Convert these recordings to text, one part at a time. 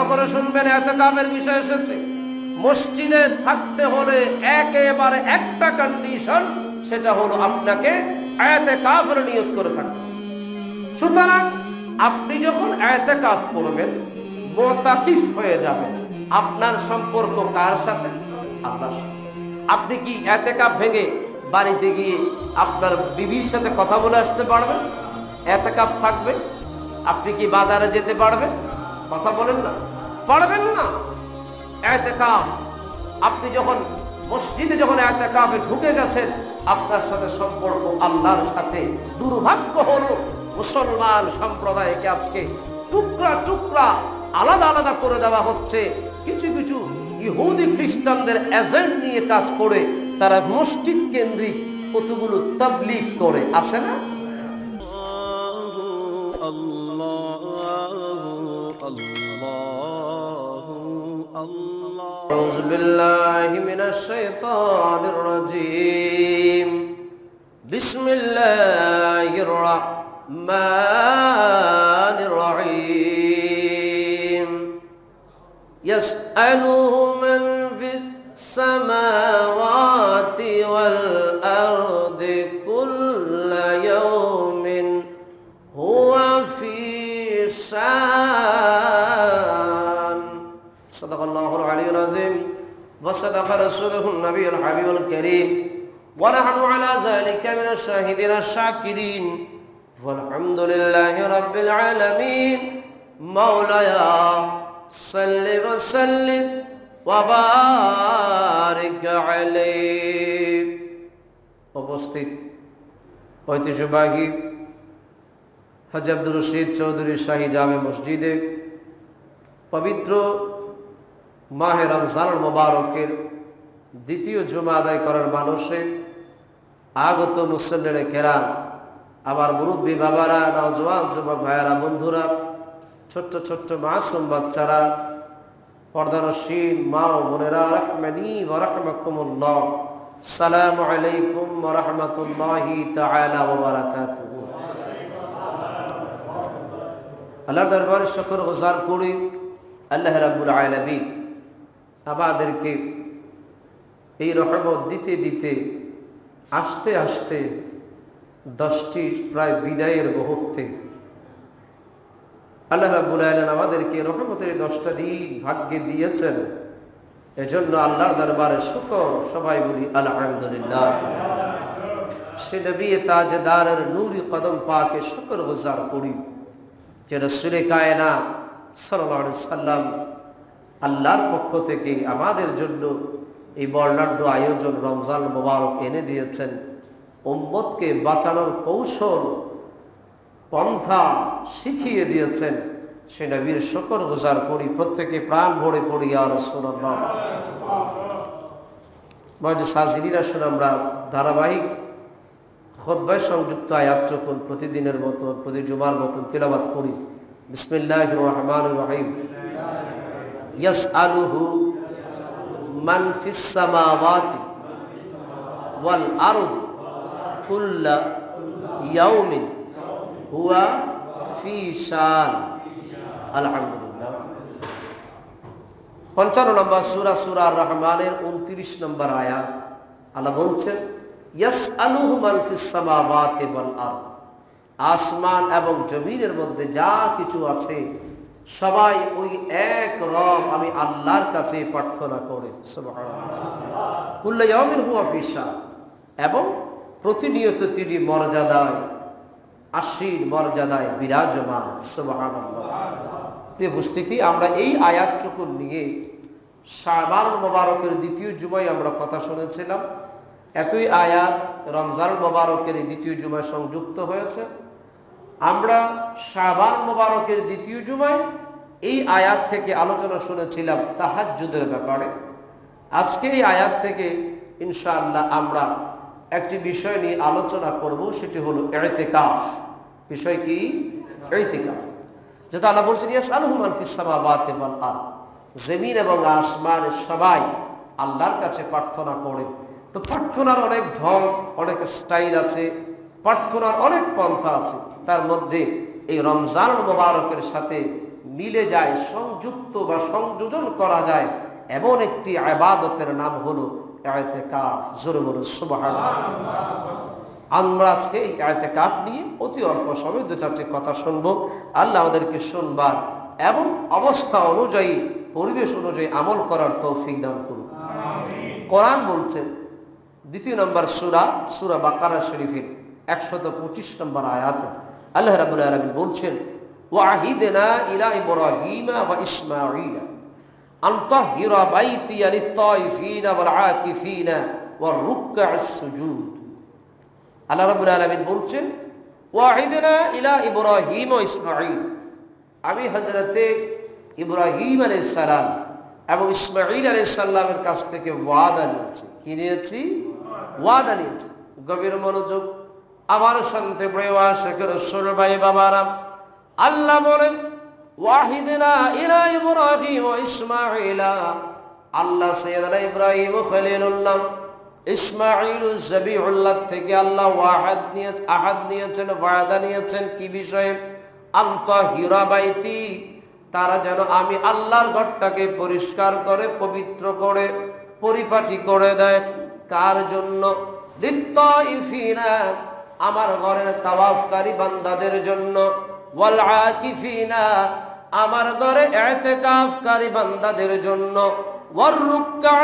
করে শুনবেন, ইতিকাফের বিষয় এসেছে। মসজিদে থাকতে হলে একেবারে একটা কন্ডিশন, সেটা হলো আপনাকে ইতিকাফের নিয়ত করে থাকতে। সুতরাং আপনি যখন ইতিকাফ করবেন, মুতাকিফ হয়ে যাবেন। আপনার সম্পর্ক কার সাথে? আল্লাহর সাথে। আপনি কি ইতিকাফ ভেঙে বাড়িতে গিয়ে আপনার বিবির সাথে কথা বলে আসতে পারবেন? ইতিকাফ থাকবে। আপনি কি বাজারে যেতে পারবেন? কথা বলেন না, পারবেন না। ইতিকাফ, আপনি যখন মসজিদে যখন ইতিকাফে ঢুকে গেছেন, আপনার সাথে সম্পর্ক আল্লাহর সাথে। দুর্ভাগ্য হলো মুসলমান সম্প্রদায়কে আজকে টুকরা টুকরা আলাদা আলাদা করে দেওয়া হচ্ছে। কিছু কিছু ইহুদি খ্রিস্টানদের এজেন্ট নিয়ে কাজ করে তারা মসজিদ কেন্দ্রিক কতগুলো তাবলীগ করে, আসে না? আউযু বিল্লাহি মিনাশ শাইতানির রাজীম। বিসমিল্লাহির রাহমানির রহিম। ইয়াসআলুহু মান ফিস সামাওয়াতি ওয়াল আরদি কুল্লা ইয়াউমিন হুয়া ফি শান। সাদাকাল্লাহুল আলিয়্যুল আযীম ওয়া সাদাকা রাসূলুহুন নাবিয়্যুল হাবিবুল কারীম ওয়া নাহনু আলা যালিকা মিনাশ শাহিদিন আশ-শাকিরিন ওয়ালহামদুলিল্লাহি রাব্বিল আলামিন। মাওলায়া সাল্লি ওয়া সাল্লিম ওয়া বারিক আলাইহি। উপস্থিত ঐতিহ্যবাহী হাজী আব্দুর রশিদ চৌধুরী শাহী জামে মসজিদে পবিত্র মাহে রমজান মোবারকের দ্বিতীয় জুমা আদায় করার মানুষে আগত মুসল্লিনে কেরাম, আবার মুরব্বী বাবারা, নওজোয়ান যুবক ভাইয়েরা, বন্ধুরা, ছোট্ট ছোট্ট মাসুম বাচ্চারা, পর্দানশীল মা ও বোনেরা, রাহমানি ওয়া রাহমাকুমুল্লাহ, আসসালামু আলাইকুম ওয়া রাহমাতুল্লাহি তাআলা ওয়া বারাকাতুহু। আল্লাহর দরবারে শুকর গুজার করি, আল্লাহ রাব্বুল আলামিন আমাদেরকে এই রহমত দিতে দিতে আস্তে আস্তে 10টি প্রায় বিদায়ের মুহূর্তে আল্লাহ রাব্বুল আলামিন আমাদেরকে রহমতের 10টা দিন ভাগ্যে দিয়েছেন। এজন্য আল্লাহর দরবারে শুকর, সবাই বলি আলহামদুলিল্লাহ। সে নবী তাজদারের নূরি কদম পাকে শুকর গুজার করি যে রাসূলে কায়নাত সাল্লাল্লাহু আলাইহি সাল্লাম আল্লাহর পক্ষ থেকে আমাদের জন্য এই বর্ণাঢ্য আয়োজন রমজান মোবারক এনে দিয়েছেন। উম্মতকে বাঁচানোর কৌশল পন্থা শিখিয়ে দিয়েছেন। সে নবীর শুকর গুজার করি, প্রত্যেকে প্রাণ ভরে পড়ি ইয়া রাসূলুল্লাহ। মুআজ্জিজ হাজিরিন, আসুন আমরা ধারাবাহিক খুতবায় সংযুক্ত আয়াতটুকু প্রতিদিনের মতো, প্রতি জুমার মতো তিলাওয়াত করি। বিসমিল্লাহির রহমানির রহিম। ইয়াসআলুহু মান ফিস সামাওয়াতি ওয়াল আরদি কুল্লা ইয়াউমিন হুয়া ফি শান। আলহামদুলিল্লাহ। 55 নম্বর সূরা, সূরা আর-রহমানের 29 নম্বর আয়াত। আল্লাহ বলছেন ইয়াসআলুহু মান ফিস সামাওয়াতি ওয়াল আরদ। আসমান এবং জমিনের মধ্যে যা কিছু আছে সবাই ওই এক রব আমি আল্লাহর কাছে প্রার্থনা করে। সুবহানাল্লাহ। কুল্লা ইয়াউমিন হুয়া ফি শান, এবং প্রতিনিয়ত তিনি মর্যাদায়, আশীর মর্যাদায় বিরাজমান। সুবহানাল্লাহ। এই উপস্থিতি, আমরা এই আয়াতটুকু নিয়ে শাবান মোবারকের দ্বিতীয় জুমায় আমরা কথা শুনেছিলাম। একই আয়াত রমজান মোবারকের দ্বিতীয় জুমায় সংযুক্ত হয়েছে। আমরা শাবান মোবারকের দ্বিতীয় জুমায় এই আয়াত থেকে আলোচনা শুনেছিলাম তাহাজ্জুদের ব্যাপারে। আজকে এই আয়াত থেকে ইনশাআল্লাহ আমরা একটি বিষয় নিয়ে আলোচনা করব, সেটি হলো ইতিকাফ। বিষয় কি? ইতিকাফ। যেটা আল্লাহ বলছেন ইয়াসআলুহু মান ফিস সামাওয়াতি ওয়াল আরদ, জমিন এবং আসমানের সবাই আল্লাহর কাছে প্রার্থনা করে। তো প্রার্থনার অনেক ঢং, অনেক স্টাইল আছে, প্রার্থনার অনেক পন্থা আছে। তার মধ্যে এই রমজান মোবারকের সাথে মিলে যায়, সংযুক্ত বা সংযোজন করা যায় এমন একটি ইবাদতের নাম হলো ইতিকাফ। জোরে বলুন সুবহানাল্লাহ। আমরা আজকে এই ইতিকাফ নিয়ে অতি অল্প সময় দু চারটি কথা শুনবো। আল্লাহ আমাদেরকে শুনবার এবং অবস্থা অনুযায়ী, পরিবেশ অনুযায়ী আমল করার তৌফিক দান করুন। কোরআন বলছে 2 নম্বর সূরা বাকারা শরীফের 125 নম্বর আয়াতে আল্লাহ রাব্বুল আলামিন বলছেন, ওয়াহিদনা ইলা ইব্রাহিম ওয়া ইসমাঈল আন তাহহিরা বাইতিয়া লিত-তাইফিনা ওয়াল আকিফিনা ওয়ার রুকআস সুজুদ। আল্লাহ রাব্বুল আলামিন বলছেন, ওয়াহিদনা ইলা ইব্রাহিম ওয়া ইসমাঈল, আমি হযরতে ইব্রাহিম আলাইহিস সালাম এবং ইসমাঈল আলাইহিস সালামের কাছ থেকে ওয়াদা নিয়েছি। কি নিয়েছি? ওয়াদা নিয়েছি। গভীর মনোযোগ আমার শান্তি প্রিয় আশিক রাসূল ভাই বাবারা, আল্লাহ বলেন ওয়াহিদনা ইলা ইব্রাহিম ওয়া ইসমাঈল, আল্লাহ সাইয়্যিদনা ইব্রাহিম খলিলুল্লাহ ইসমাঈল জবিউল্লাহ থেকে আল্লাহ আহাদ নিয়েছেন, ওয়াদা নিয়েছেন। কি বিষয়ে? আনতা হিরা বাইতি, তারা যেন আমি আল্লাহর ঘরটাকে পরিষ্কার করে, পবিত্র করে, পরিপাটি করে দেয়। কার জন্য? লিত-তাইফিনা, আমার ঘরের তাওয়াফকারী বান্দাদের জন্য। ওয়াল আকিফিনা, আমার ঘরে ইতিকাফকারী বান্দাদের জন্য। ওয়ার রুকআ,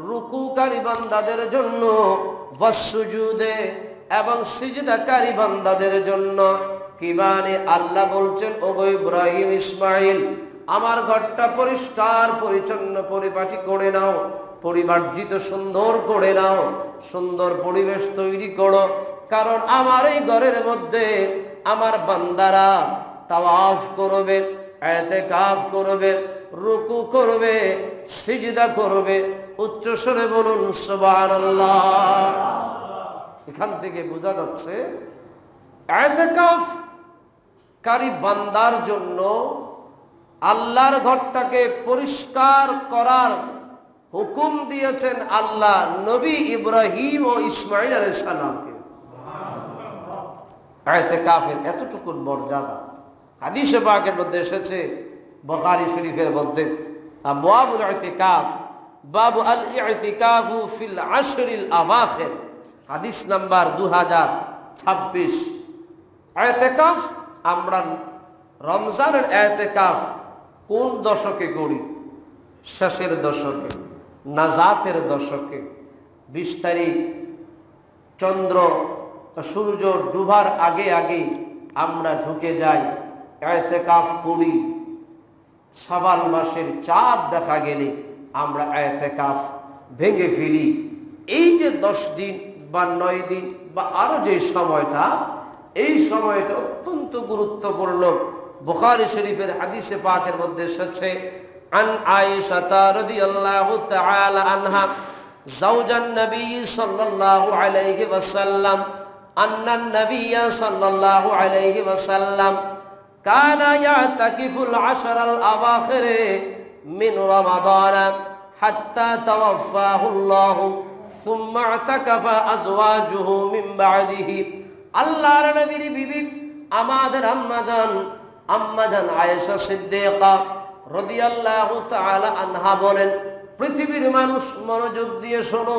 রুকুকারী বান্দাদের জন্য। ওয়াস সুজুদে, এবং সিজদাকারী বান্দাদের জন্য। কি মানে? আল্লাহ বলছেন, ওগো ইব্রাহিম ইসমাঈল, আমার ঘরটা পরিষ্কার পরিচ্ছন্ন পরিপাটি করে নাও, পরিমার্জিত সুন্দর করে নাও, সুন্দর পরিবেশ তৈরি করো। কারণ আমার এই ঘরের মধ্যে আমার বান্দারা তাওয়াফ করবে, ইতিকাফ করবে, রুকু করবে, সিজদা করবে। উচ্চ স্বরে বলুন সুবহানাল্লাহ। এখান থেকে বোঝা যাচ্ছে ইতিকাফকারী বান্দার জন্য আল্লাহর ঘরটাকে পরিষ্কার করার হুকুম দিয়েছেন আল্লাহ নবী ইব্রাহিম ও ইসমাঈল আলাইহিস সালামকে। ইতিকাফের এতটুকু মর্যাদা হাদিসে পাকের মধ্যে এসেছে, বুখারী শরীফের মধ্যে আবওয়াবুল ইতিকাফ, বাবু আল ইতিকাফু ফিল আশরিল আওয়াখির, হাদিস নাম্বার 2026। ইতিকাফ আমরা রমজানের ইতিকাফ কোন দশকে করি? শেষের দশকে, নাজাতের দশকে। 20 তারিখ চন্দ্র সূর্য ডুবার আগে আগে আমরা ঢুকে যাই, ইতিকাফ করি। শাবাল মাসের চাঁদ দেখা গেলে আমরা ইতিকাফ ভেঙে ফেলি। এই যে 10 দিন বা 9 দিন বা আরো যে সময়টা, এই সময়টা অত্যন্ত গুরুত্বপূর্ণ। বুখারী শরীফের হাদিসে পাকের মধ্যে এসেছে, আন আয়েশা রাদিয়াল্লাহু তাআলা আনহা জাওজান নবী সাল্লাল্লাহু আলাইহি ওয়াসাল্লাম আন্নান নবী সাল্লাল্লাহু আলাইহি ওয়াসাল্লাম কানা ইয়াতাকিফুল আশরাল আওয়াখির মিন রমাদান হাত্তা তাওয়াফাহু আল্লাহু সুম্মা আতাকাফা আজওয়াজুহু মিন বা'দিহি। আল্লাহর নবীর বিবি আমাদের আম্মাজান আয়েশা সিদ্দিকা রাদিয়াল্লাহু তাআলা আনহা বলেন, পৃথিবীর মানুষ মনোযোগ দিয়ে শোনো,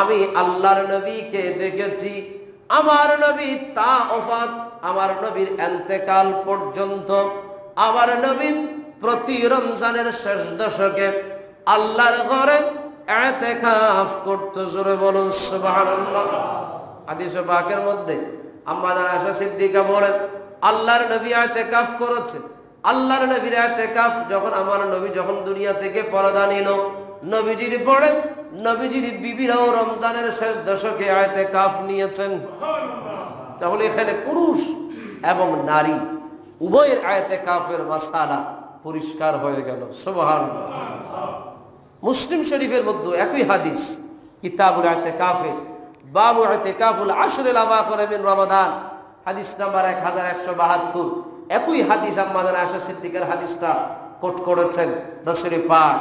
আমি আল্লাহর নবীকে দেখেছি। আমার নবী তাওফাত, আমার নবীর ইন্তেকাল পর্যন্ত আমার নবী প্রতি রমজানের শেষ দশকে আল্লাহর ঘরে ইতিকাফ করত। জোরে বলুন সুবহানাল্লাহ। হাদিসে পাকের মধ্যে আম্মা আয়েশা সিদ্দিকা বলেন, আল্লাহর নবী ইতিকাফ করেছেন। আল্লাহর নবীর ইতিকাফ যখন আমার নবী যখন দুনিয়া থেকে পরদা নিল, নবীজির পরে নবীজির বিবিরাও রমজানের শেষ দশকে ইতিকাফ নিয়েছেন। তাহলে এখানে পুরুষ এবং নারী উভয়ের ইতিকাফের মাসালা পরিষ্কার হয়ে গেল। সুবহানাল্লাহ। মুসলিম শরীফের মধ্যে একই হাদিস, কিতাবুল ইতিকাফে বাবু ইতিকাফুল আশরিল আওয়াখির মিন রমাদান, হাদিস নাম্বার 1172। একই হাদিস আম্মা আয়েশা সিদ্দিকার হাদিসটা কোট করেছেন। রাসূল পাক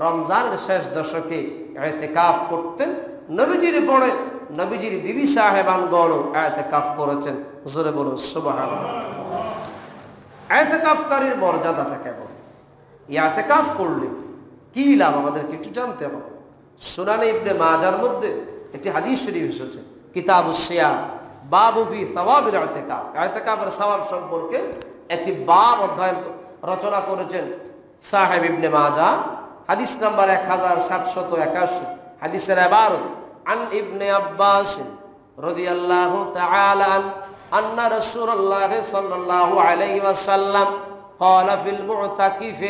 রমজানের শেষ দশকে ইতিকাফ করতেন। নবীজির পরে নবীজির বিবি সাহেবানগণ ইতিকাফ করেছেন। জোরে বলুন সুবহানাল্লাহ। ইতিকাফকারীর মর্যাদাটা কেমন, ইতিকাফ করলে কি লাভ আমাদেরকে একটু জানতে হবে। সুনানে ইবনে মাজার মধ্যে একটি হাদিস শরীফ এসেছে, কিতাবুস সিয়াম, বাবু ফি সাওয়াবিল ইতিকাফ। ইতিকাফের সওয়াব সম্পর্কে একটি বাব অধ্যায় রচনা করেছেন সাহেব ইবনে মাজাহ। হাদিস নাম্বার 1781। হাদিসের ইবারত, আন ইবনে আব্বাস রাদিয়াল্লাহু তাআলা আন্না রাসূলুল্লাহ সাল্লাল্লাহু আলাইহি ওয়াসাল্লাম قال في المعتكف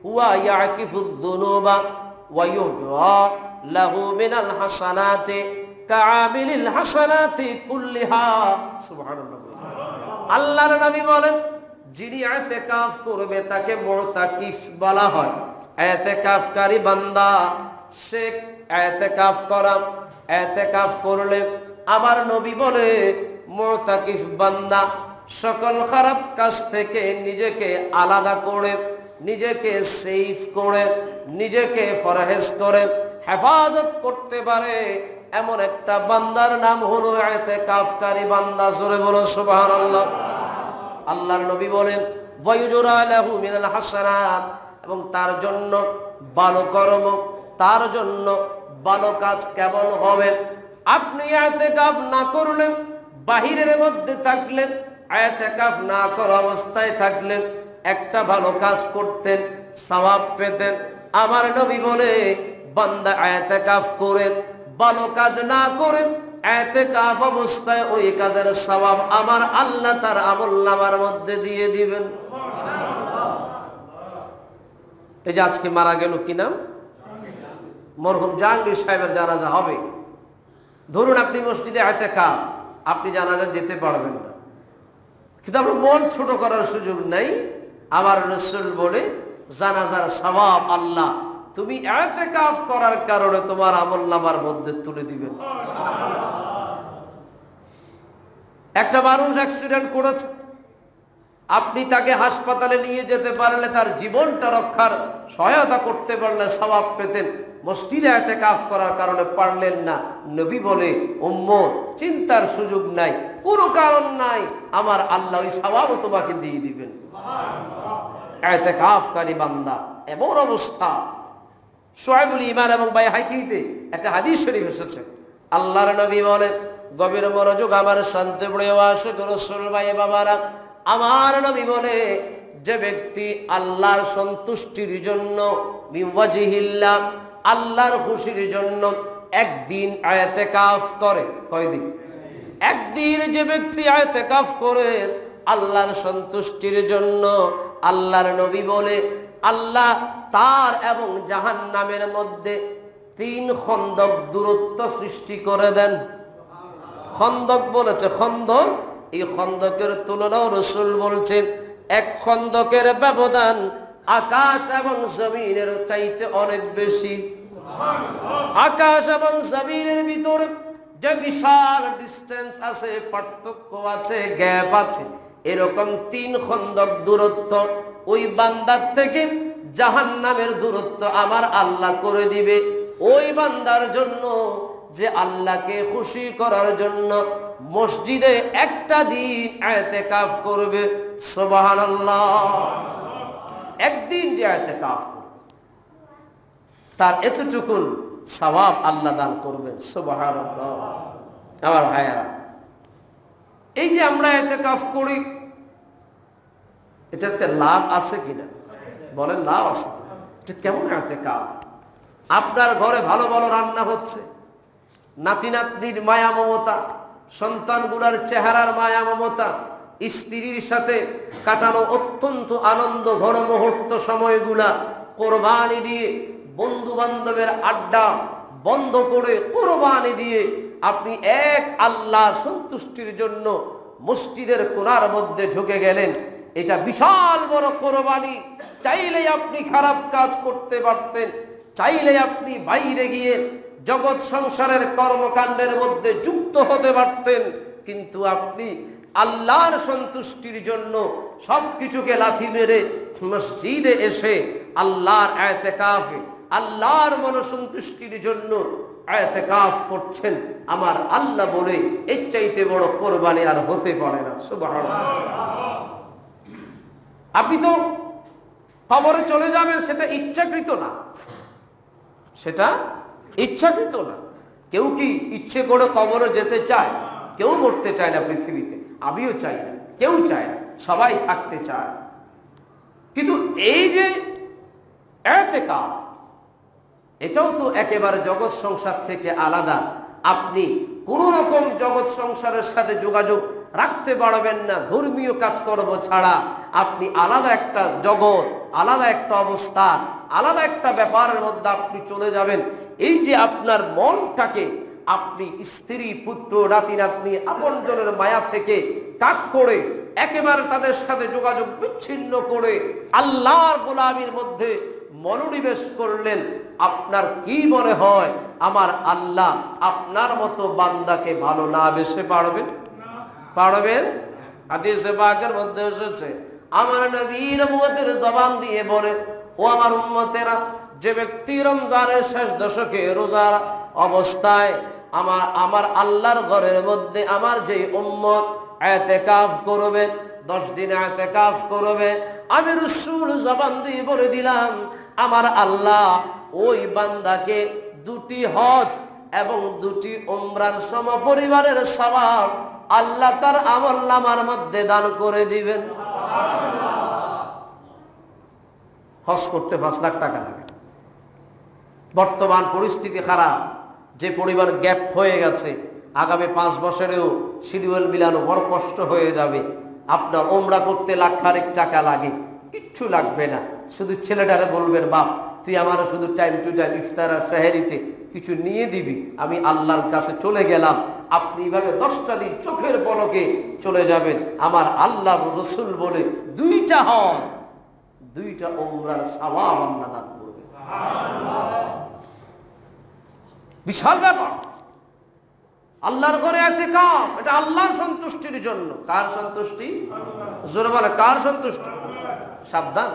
هو يعكف الذنوب ويهجى له من الحسنات كعامل الحسنات كلها সুবহানাল্লাহ। আল্লাহর নবী বলেন, যিনি ইতিকাফ করবে তাকে মুতাকিফ বলা হয়। ইতিকাফকারী বান্দা, সে ইতিকাফ করলে আমার নবী বলে মুতাকিফ বান্দা সকল খারাপ কাজ থেকে নিজেকে আলাদা করে, নিজেকে সেফ করে, নিজেকে ফরহেজ করে হেফাজত করতে পারে এমন একটা বান্দার নাম হলো ইতিকাফকারী বান্দা। জোরে বলো সুবহানাল্লাহ। আল্লাহর নবী বলেন, ওয়ায়ুজরা লাহু মিনাল হাসানাত, এবং তার জন্য ভালো কর্ম, তার জন্য ভালো কাজ কেমন হবে। আপনি ইতিকাফ না করলেন, বাহিরের মধ্যে থাকলেন, ইতিকাফ না করা অবস্থায় থাকলেন, একটা ভালো কাজ করতেন, সওয়াব পেতেন। আমার নবী বলে, বান্দা ইতিকাফ করে ভালো কাজ না করে ইতিকাফ অবস্থায় ওই কাজের সওয়াব আমার আল্লাহ তার আমলনামার মধ্যে দিয়ে দিবেন। এই যে আজকে মারা গেল, কি নাম, মরহুম জাহাঙ্গীর সাহেবের জানাজা হবে। ধরুন আপনি মসজিদে ইতিকাফ, আপনি জানাজা যেতে পারবেন না, কিন্তু আপনার মন ছোট করার সুযোগ নাই। আমার রাসূল বলে, জানাজার সওয়াব আল্লাহ তুমি ইতিকাফ করার কারণে তোমার আমলনামার মধ্যে তুলে দিবেন। একটা মানুষ অ্যাক্সিডেন্ট করেছে, আপনি তাকে হাসপাতালে নিয়ে যেতে পারলে, তার জীবনটা রক্ষার সহায়তা করতে পারলে সওয়াব পেতেন। মসজিদে ইতিকাফ করার কারণে পারলেন না, নবী বলে, উম্মত চিন্তার সুযোগ নাই, কোনো কারণ নাই, আমার আল্লাহ ওই সওয়াবও তোমাকে দিয়ে দিবেন। ইতিকাফকারী বান্দা এমন অবস্থা। শুআইবুল ঈমান এবং বাইহাকিতে একটা হাদিস শরীফ এসেছে, আল্লাহর নবী বলে, গভীর মনোযোগ আমার শান্তপ্রিয় আশিক রাসূল ভাই বাবারা, আমার নবী বলে, যে ব্যক্তি আল্লাহর সন্তুষ্টির জন্য বিওয়াজিহিল্লাহ, আল্লাহর খুশির জন্য একদিন ইতিকাফ করে, কয়দিন? একদিন। যে ব্যক্তি ইতিকাফ করে আল্লাহর সন্তুষ্টির জন্য, আল্লাহর নবী বলে, আল্লাহ তার এবং জাহান্নামের মধ্যে 3 খন্দক দূরত্ব সৃষ্টি করে দেন। খন্দক বলেছে, খন্দক, এই খন্দকের তুলনাও রাসূল বলছেন, এক খন্দকের ব্যবধান আকাশ এবং জমিনের চাইতে অনেক বেশি। আকাশ এবং জমিনের ভিতরে যে বিশাল ডিসটেন্স আছে, পার্থক্য আছে, গ্যাপ আছে, এরকম 3 খন্দক দূরত্ব ওই বান্দার থেকে জাহান্নামের দূরত্ব আমার আল্লাহ করে দিবে। ওই বান্দার জন্য যে আল্লাহকে খুশি করার জন্য মসজিদে একটা দিন ইতিকাফ করবে, সুবহানাল্লাহ। একদিন যে ইতিকাফ করবে তার এতটুকু সওয়াব আল্লাহ দান করবেন, সুবহানাল্লাহ। আমার ভাইয়ারা, এই যে আমরা ইতিকাফ করি, এটাতে লাভ আছে কিনা বলেন? লাভ আছে। এটা কেমন ইতিকাফ? আপনার ঘরে ভালো ভালো রান্না হচ্ছে, নাতি নাতনির মায়া মমতা, সন্তানগুলার চেহারার মায়া মমতা, স্ত্রীর সাথে কাটানো অত্যন্ত আনন্দ ঘন মুহূর্ত সময়গুলা কোরবানি দিয়ে, বন্ধু বান্ধবের আড্ডা বন্ধ করে কোরবানি দিয়ে আপনি এক আল্লাহ সন্তুষ্টির জন্য মসজিদের কোণার মধ্যে ঢুকে গেলেন। এটা বিশাল বড় কোরবানি। চাইলে আপনি খারাপ কাজ করতে পারতেন, চাইলে আপনি বাইরে গিয়ে জগৎ সংসারের কর্মকাণ্ডের মধ্যে যুক্ত হতে পারতেন, কিন্তু আপনি আল্লাহর সন্তুষ্টির জন্য সবকিছুকে লাথি মেরে মসজিদে এসে আল্লাহর ইতিকাফে, আল্লাহর মনসন্তুষ্টির জন্য ইতিকাফ করছেন। আমার আল্লাহ বলে, এর চাইতে বড় কোরবানি আর হতে পারে না। সুবহানাল্লাহ। আপনি তো কবরে চলে যাবেন, সেটা ইচ্ছাকৃত না, সেটা ইচ্ছাকৃত না। কেউ কি ইচ্ছে করে কবরে যেতে চায়? কেউ মরতে চায় না পৃথিবীতে, আমিও চাই না, কেউ চায় না, সবাই থাকতে চায়। কিন্তু এই যে ইতিকাফ, এটাও তো একেবারে জগৎ সংসার থেকে আলাদা। আপনি কোন রকম জগৎ সংসারের সাথে যোগাযোগ রাখতে পারবেন না ধর্মীয় কাজকর্ম ছাড়া। আপনি আলাদা একটা জগৎ, আলাদা একটা অবস্থা, আলাদা একটা ব্যাপারের মধ্যে আপনি চলে যাবেন। এই যে আপনার মনটাকে আপনি স্ত্রী, পুত্র, নাতি নাতনি, আপনজনের মায়া থেকে ত্যাগ করে একেবারে তাদের সাথে যোগাযোগ বিচ্ছিন্ন করে আল্লাহর গোলামির মধ্যে মনোনিবেশ করলেন, আপনার কি মনে হয় আমার আল্লাহ আপনার মতো বান্দাকে ভালো না বেসে পারবেন? পারবেন? হাদিসে পাকের মধ্যে এসেছে, আমার নবীর উম্মতের জবান দিয়ে বলে, ও আমার উম্মতেরা, যে ব্যক্তি রমজানের শেষ দশকে রোজার অবস্থায় আমার আল্লাহর ঘরের মধ্যে আমার যে উম্মত ইতিকাফ করবে, 10 দিন ইতিকাফ করবে, আমি রাসূল জবান দিয়ে বলে দিলাম, আমার আল্লাহ ওই বান্দাকে 2টি হজ এবং 2টি উমরার সমপরিমাণের সওয়াব আল্লাহ তার আমলনামার মধ্যে দান করে দিবেন। হজ করতে 5 লাখ টাকা লাগে। বর্তমান পরিস্থিতি খারাপ, যে পরিবার গ্যাপ হয়ে গেছে, আগামী 5 বছরেও শিডিউল মিলানো বড় কষ্ট হয়ে যাবে। আপনার উমরা করতে লাখ-খানেক টাকা লাগে, কিচ্ছু লাগবে না। শুধু ছেলেটারে বলবেন, বাপ তুই আমার শুধু টাইম টু টাইম ইফতার আর সেহরিতে কিছু নিয়ে দিবি, আমি আল্লাহর কাছে চলে গেলাম। আপনি এইভাবে 10টা দিন চোখের পলকে চলে যাবেন। আমার আল্লাহ রাসূল বলে 2টা হজ, 2টা উমরার সওয়াব আল্লাহ দান করবে। বিশাল ব্যাপার। আল্লাহর ঘরে ইতিকাফ, এটা আল্লাহর সন্তুষ্টির জন্য। কার সন্তুষ্টি? জোরে বলে, কার সন্তুষ্টি? সাবধান,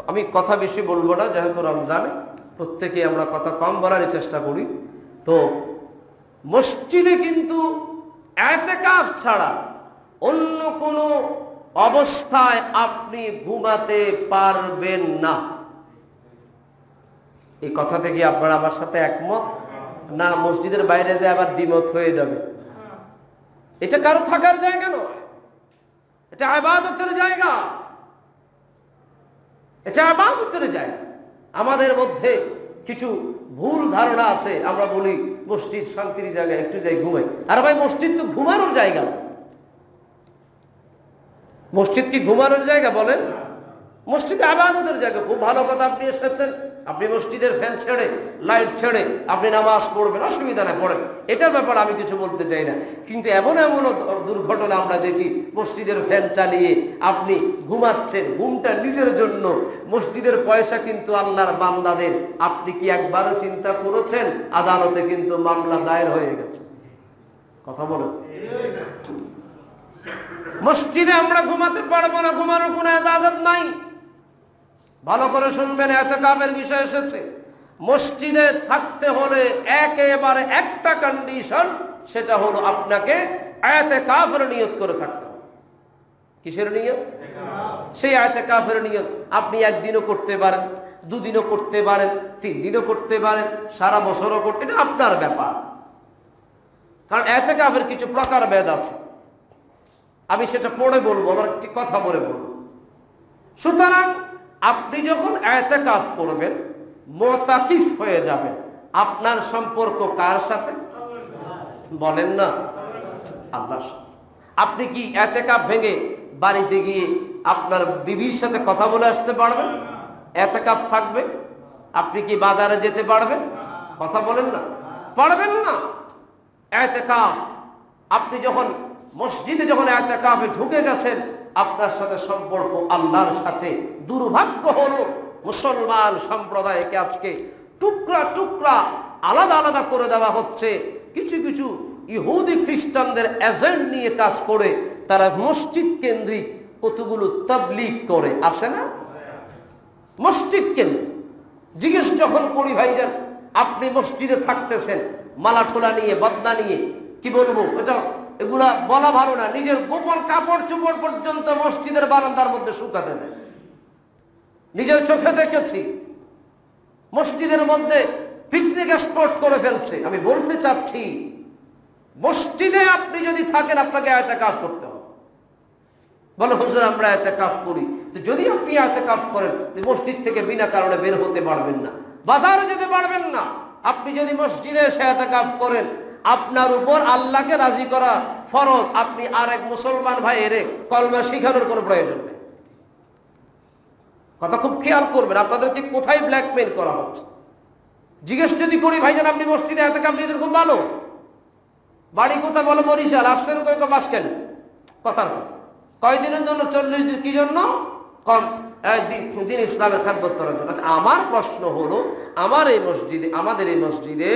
আমি কথা বেশি বলবো না, যেহেতু রমজানে প্রত্যেকে আমরা কথা কম বলার চেষ্টা করি। তো মসজিদে কিন্তু ইতিকাফ ছাড়া অন্য কোনো অবস্থায় আপনি ঘুমাতে পারবেন না। এই কথা থেকে আপনারা আমার সাথে একমত না? মসজিদের বাইরে যে আবার দ্বিমত হয়ে যাবে। এটা কারো থাকার জায়গা নয়, এটা ইবাদতের জায়গা, এটা ইবাদতের জায়গা। আমাদের মধ্যে কিছু ভুল ধারণা আছে, আমরা বলি মসজিদ শান্তির জায়গা, একটু যাই ঘুমাই। আর ভাই, মসজিদ তো ঘুমানোর জায়গা। মসজিদ কি ঘুমানোর জায়গা বলেন? মসজিদে ইবাদতের জায়গা। খুব ভালো কথা, আপনি এসেছেন, আপনি মসজিদের ফ্যান ছেড়ে, লাইট ছেড়ে আপনি নামাজ পড়বেন, অসুবিধা নেই, পড়েন, এটার ব্যাপারে আমি কিছু বলতে চাই না। কিন্তু এমনও দুর্ঘটনা আমরা দেখি, মসজিদের ফ্যান চালিয়ে আপনি ঘুমাচ্ছেন, ঘুমটা নিজের জন্য, মসজিদের পয়সা কিন্তু আল্লাহর বান্দাদের। আপনি কি একবারও চিন্তা করেছেন আদালতে কিন্তু মামলা দায়ের হয়ে গেছে? কথা বলেন। মসজিদে আমরা ঘুমাতে পারবো না, ঘুমানোর কোনো ইজাজত নাই। ভালো করে শুনবেন, ইতিকাফের বিষয় এসেছে। মসজিদে থাকতে হলে একেবারে একটা কন্ডিশন, সেটা হলো আপনাকে ইতিকাফের নিয়ত করে থাকতে হবে। কিসের নিয়ত? সেই ইতিকাফের নিয়ত আপনি 1 দিনও করতে পারেন, 2 দিনও করতে পারেন, 3 দিনও করতে পারেন, সারা বছরও করতে, এটা আপনার ব্যাপার। কারণ ইতিকাফের কিছু প্রকারভেদ আছে, আমি সেটা পরে বলবো, আমার একটি কথা বলে বলবো। সুতরাং আপনি যখন ইতিকাফ করবেন, মুতাকিফ হয়ে যাবেন। আপনার সম্পর্ক কার সাথে বলেন না? আল্লাহর সাথে। আপনি কি ইতিকাফ ভেঙে বাড়িতে গিয়ে আপনার বিবির সাথে কথা বলে আসতে পারবেন? ইতিকাফ থাকবে। আপনি কি বাজারে যেতে পারবেন? কথা বলেন না, পারবেন না। ইতিকাফ, আপনি যখন মসজিদে যখন ইতিকাফে ঢুকে গেছেন, আপনার সাথে সম্পর্ক আল্লাহর সাথে। দুর্ভাগ্য হলো মুসলমান সম্প্রদায়কে আজকে টুকরা টুকরা আলাদা আলাদা করে দেওয়া হচ্ছে। কিছু কিছু ইহুদি খ্রিস্টানদের এজেন্ট নিয়ে কাজ করে তারা মসজিদ কেন্দ্রিক কতগুলো তাবলীগ করে, আছে না? মসজিদ কেন্দ্রিক। জিজ্ঞেস যখন করি, ভাইজান আপনি মসজিদে থাকতেছেন মালা ঠোলা নিয়ে, বদনা নিয়ে, কি বলবো, এটা এগুলা বলা ভালো না। নিজের গোপন কাপড় চোপড় পর্যন্ত মসজিদের বারান্দার মধ্যে শুকাতে দেয়। নিজের চোখে দেখেছি মসজিদের মধ্যে পিকনিক স্পট করে ফেলছে। আমি বলতে চাচ্ছি, মসজিদে আপনি যদি থাকেন আপনাকে ইতিকাফ করতে হবে। বলে হুজুর আমরা ইতিকাফ করি, তো যদি আপনি ইতিকাফ করেন মসজিদ থেকে বিনা কারণে বের হতে পারবেন না, বাজারে যেতে পারবেন না। আপনি যদি মসজিদে এসে ইতিকাফ করেন, আপনার উপর আল্লাহকে রাজি করা ফরজ। আপনি আরেক মুসলমান ভাই এর কলমা শিখানোর কোনো প্রয়োজন নেই। কথা খুব খেয়াল করবেন, আপনাদেরকে কোথায় ব্ল্যাকমেইল করা হচ্ছে। জিজ্ঞেস যদি করি ভাইজান আপনি মসজিদে ইতিকাফ নিয়েছেন, খুব ভালো, বাড়ি কোথায়? বলো বরিশাল। আসছেন কই? মাস কেন? কথার কথা। কয়দিনের জন্য? 40 দিন। কি জন্য? কম দিন ইসলামের খেদমত করার জন্য। আচ্ছা, আমার প্রশ্ন হলো, আমাদের এই মসজিদে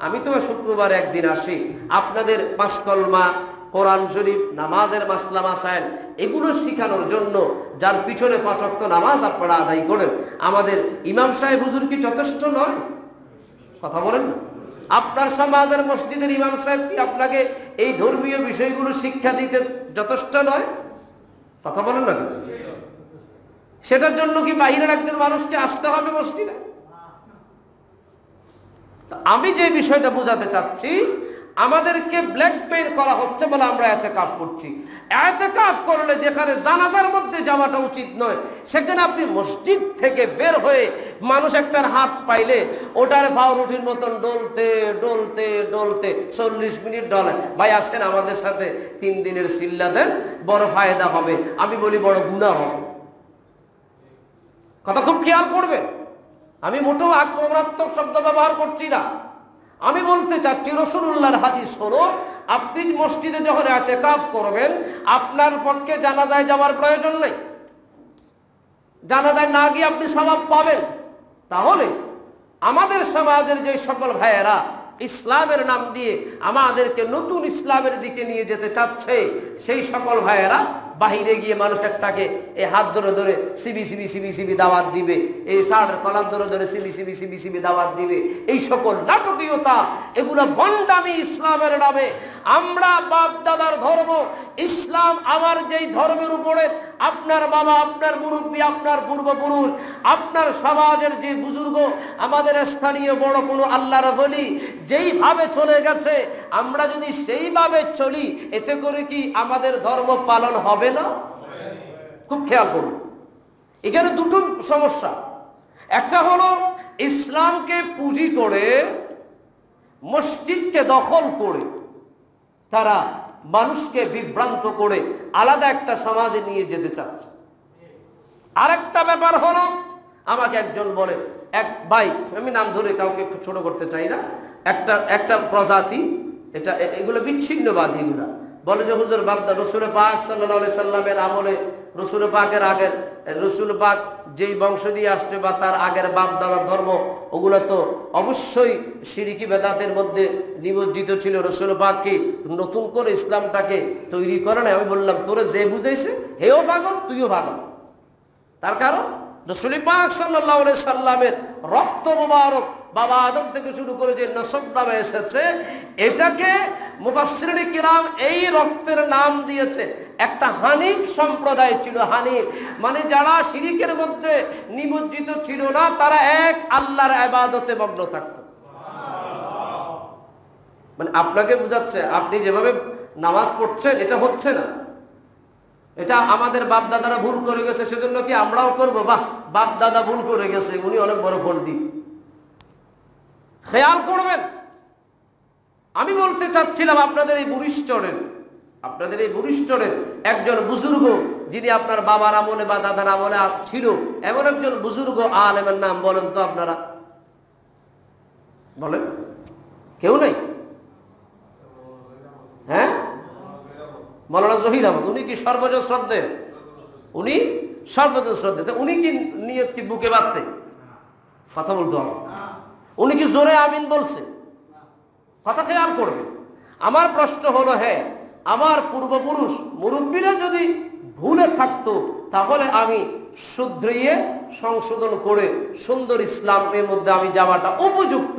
আমি তো শুক্রবার একদিন আসি, আপনাদের 5 কলমা, কোরআন শরীফ, নামাজের মাসলা মাসাইল এগুলো শিখানোর জন্য যার পিছনে 5 ওয়াক্ত নামাজ আপনারা আদায় করেন, আমাদের ইমাম সাহেব হুজুর কি যথেষ্ট নয়? কথা বলেন না। আপনার সমাজের মসজিদের ইমাম সাহেব কি আপনাকে এই ধর্মীয় বিষয়গুলো শিক্ষা দিতে যথেষ্ট নয়? কথা বলেন না। সেটার জন্য কি বাহিরের একজন মানুষকে আসতে হবে মসজিদে? আমি যে বিষয়টা বোঝাতে চাচ্ছি, আমাদেরকে ব্ল্যাকমেইল করা হচ্ছে বলে আমরা ইতিকাফ করছি। ইতিকাফ করলে যেখানে জানাজার মধ্যে যাওয়াটা উচিত নয়, সেখানে আপনি মসজিদ থেকে বের হয়ে মানুষ একটার হাত পাইলে ওটার পাউরুটির মতন ডলতে ডলতে ডলতে 40 মিনিট ডলে। ভাই আসেন আমাদের সাথে 3 দিনের সিল্লা দেন, বড় ফায়দা হবে। আমি বলি বড় গুনাহ হবে। কথা খুব খেয়াল করবেন। আমি মোটেও আক্রমণাত্মক শব্দ ব্যবহার করছি না। আমি বলতে চাচ্ছি, রাসূলুল্লাহর হাদিস হলো, আপনি মসজিদে যখন ইতিকাফ করবেন, আপনার পক্ষে জানাজায় যাওয়ার প্রয়োজন নেই। জানাজায় না গিয়ে আপনি সওয়াব পাবেন। তাহলে আমাদের সমাজের যে সকল ভাইয়েরা ইসলামের নাম দিয়ে আমাদেরকে নতুন ইসলামের দিকে নিয়ে যেতে চাচ্ছে, সেই সকল ভাইয়েরা বাহিরে গিয়ে মানুষ একটাকে এই হাত ধরে ধরে সিবি সিবি সিবি সিবি দাওয়াত দিবে, এই শার্টের কলার ধরে ধরে সিবি সিবি সিবি সিবি দাওয়াত দিবে, এই সকল নাটকীয়তা, এগুলো বন্ডামি ইসলামের নামে। আমরা বাপ দাদার ধর্ম ইসলাম, আমার যেই ধর্মের উপরে আপনার বাবা, আপনার মুরব্বী, আপনার পূর্বপুরুষ, আপনার সমাজের যে বুজুর্গ, আমাদের স্থানীয় বড় কোনো আল্লাহর ওলি যেইভাবে চলে গেছে, আমরা যদি সেইভাবে চলি, এতে করে কি আমাদের ধর্ম পালন হবে না? খুব খেয়াল করুন। এখানে দুটো সমস্যা। একটা হলো ইসলামকে পুঁজি করে, মসজিদকে দখল করে তারা মানুষকে বিভ্রান্ত করে আলাদা একটা সমাজে নিয়ে যেতে চাচ্ছে। আরেকটা ব্যাপার হলো, আমাকে একজন বলে, এক ভাই, আমি নাম ধরে কাউকে ছোট করতে চাই না, একটা প্রজাতি, এটা এগুলো বিচ্ছিন্নবাদী, এগুলা বলে যে হুজুর বাগদা রসুল পাক সাল্লাল্লাহু আলাইহি সাল্লামের আমলে, রসুল পাকের আগের, রসুল পাক যেই বংশ দিয়ে আসছে বা তার আগের বাপ দাদার ধর্ম, ওগুলো তো অবশ্যই শিরকি বেদাতের মধ্যে নিমজ্জিত ছিল। রসুল পাক কি নতুন করে ইসলামটাকে তৈরি করে না? আমি বললাম, তোরে যে বুঝাইছে হেও পাগল, তুইও পাগল। তার কারণ রসুল পাক সাল্লাল্লাহু আলাইহি সাল্লামের রক্ত মুবারক বাবা আদম থেকে শুরু করে যে নসব নামে এসেছে, এটাকে মুফাসসিরিন কিরাম এই রক্তের নাম দিয়েছে। একটা হানিফ সম্প্রদায় ছিল। হানিফ মানে যারা শিরকের মধ্যে নিমজ্জিত ছিল না, তারা এক আল্লাহর ইবাদতে মগ্ন থাকত। মানে আপনাকে বোঝাচ্ছে, আপনি যেভাবে নামাজ পড়ছেন এটা হচ্ছে না, এটা আমাদের বাপ দাদারা ভুল করে গেছে, সেজন্য কি আমরাও করবো? বাহ, বাপ দাদা ভুল করে গেছে, উনি অনেক বড় পণ্ডিত। খেয়াল করবেন, আমি বলতে চাচ্ছিলাম আপনাদের এই বুরিশচরের একজন বুজুর্গ, যিনি আপনার বাবার আমলে বা দাদার আমলে ছিল, এমন একজন বুজুর্গ আলেমের নাম বলেন তো আপনারা, বলেন। কেউ নেই? হ্যাঁ, মাওলানা জহির আহমদ। উনি কি সর্বজন শ্রদ্ধেয়? উনি সর্বজন শ্রদ্ধেয়। উনি কি নিয়ত কি বুকে বাঁধছে? কথা বলতে হবে। উনি কি জোরে আমিন বলছে? কথা খেয়াল করবে। আমার প্রশ্ন হলো, হ্যাঁ, আমার পূর্বপুরুষ মুরব্বীরা যদি ভুলে থাকতো, তাহলে আমি শুধরিয়ে সংশোধন করে সুন্দর ইসলামের মধ্যে আমি যাওয়াটা উপযুক্ত।